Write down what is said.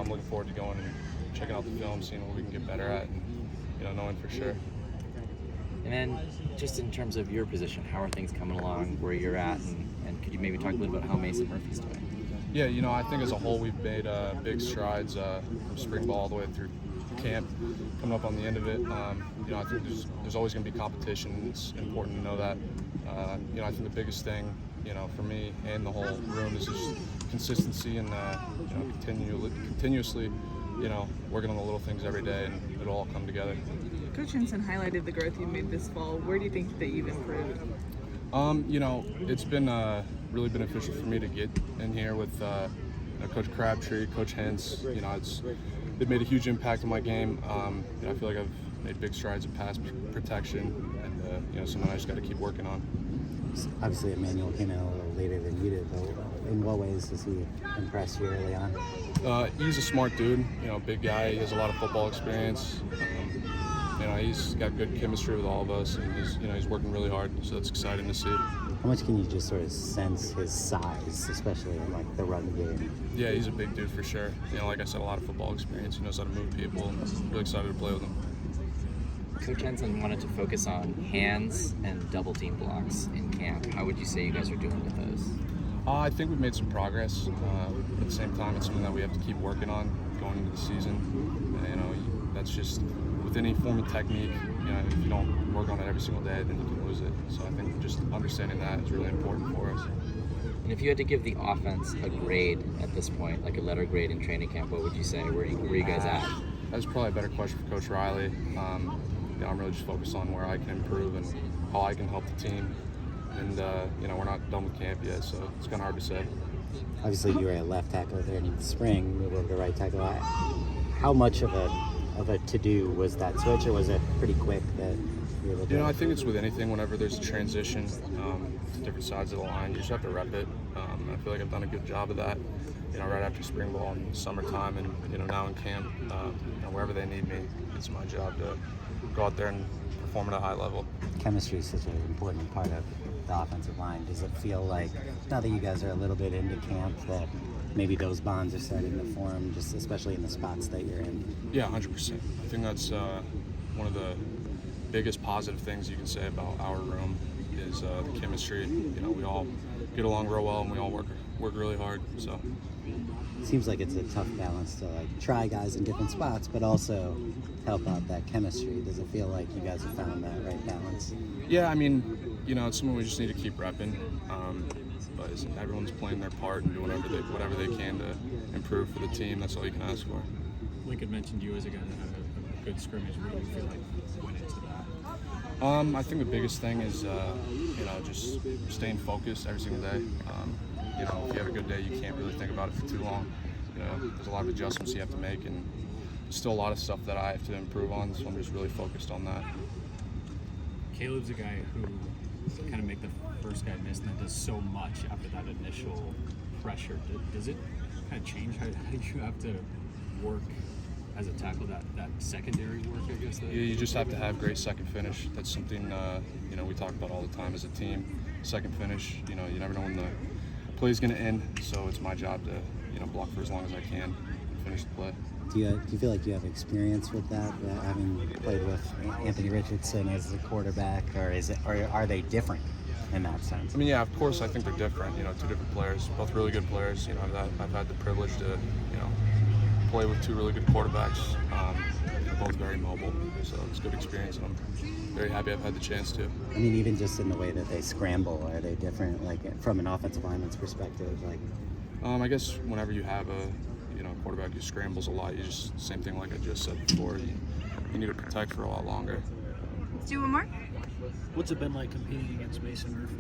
I'm looking forward to going and checking out the film, seeing what we can get better at, and knowing for sure. And then, just in terms of your position, how are things coming along where you're at, and could you maybe talk a little about how Mason Murphy's doing? Yeah, I think as a whole we've made big strides from spring ball all the way through camp, coming up on the end of it. I think there's always going to be competition. It's important to know that. I think the biggest thing, for me and the whole room is just consistency and continuously, working on the little things every day, and it'll all come together. Coach Henson highlighted the growth you've made this fall. Where do you think that you've improved? It's been really beneficial for me to get in here with Coach Crabtree, Coach Hens. They've made a huge impact on my game. I feel like I've made big strides in pass protection, and something I just got to keep working on. Obviously, Emmanuel came in a little later than you did, but in what ways does he impress you early on? He's a smart dude, big guy. He has a lot of football experience. He's got good chemistry with all of us, and he's working really hard, so that's exciting to see. How much can you just sort of sense his size, especially in the run game? Yeah, he's a big dude for sure. Like I said, a lot of football experience. He knows how to move people, and I'm really excited to play with him. Coach Henson wanted to focus on hands and double team blocks in camp. How would you say you guys are doing with those? I think we've made some progress, but at the same time, it's something that we have to keep working on going into the season. That's just with any form of technique. If you don't work on it every single day, then you can lose it. So I think just understanding that is really important for us. And if you had to give the offense a grade at this point, like a letter grade in training camp, what would you say? Where are you guys at? That's probably a better question for Coach Riley. I'm really just focused on where I can improve and how I can help the team. And we're not done with camp yet, so it's kind of hard to say. Obviously, you were a left tackle there in the spring, moved over to right tackle. How much of a to-do was that switch, or was it pretty quick that you were able to? I think it's with anything. Whenever there's a transition to different sides of the line, you just have to rep it. I feel like I've done a good job of that. Right after spring ball and summertime, and now in camp, wherever they need me, it's my job to go out there and perform at a high level. Chemistry is such an important part of the offensive line. Does it feel like, now that you guys are a little bit into camp, that maybe those bonds are starting to form, just especially in the spots that you're in? Yeah, 100%. I think that's one of the biggest positive things you can say about our room is the chemistry. We all get along real well, and we all work really hard. So it seems like it's a tough balance to try guys in different spots, but also help out that chemistry. Does it feel like you guys have found that right balance? Yeah, it's something we just need to keep repping. But everyone's playing their part and doing whatever they can to improve for the team. That's all you can ask for. Lincoln mentioned you as a guy that had a good scrimmage. What do you feel like went into that? I think the biggest thing is just staying focused every single day. If you have a good day, you can't really think about it for too long. There's a lot of adjustments you have to make, and there's still a lot of stuff that I have to improve on, so I'm just really focused on that. Caleb's a guy who kind of make the first guy miss, and then does so much after that initial pressure. Does it kind of change how you have to work as a tackle, that secondary work, I guess? You just have to have great second finish. That's something we talk about all the time as a team. Second finish, you never know when the play's going to end, so it's my job to block for as long as I can and finish the play. Do you feel like you have experience with that, having played with Anthony Richardson as a quarterback, or are they different in that sense? Yeah, of course I think they're different. Two different players, both really good players. I've had the privilege to play with two really good quarterbacks. They're both very mobile, so it's a good experience, and I'm very happy I've had the chance to. Even just in the way that they scramble, are they different? From an offensive lineman's perspective, I guess whenever you have a quarterback who scrambles a lot, you just, same thing like I just said before, you need to protect for a lot longer. Let's do one more. What's it been like competing against Mason Murphy?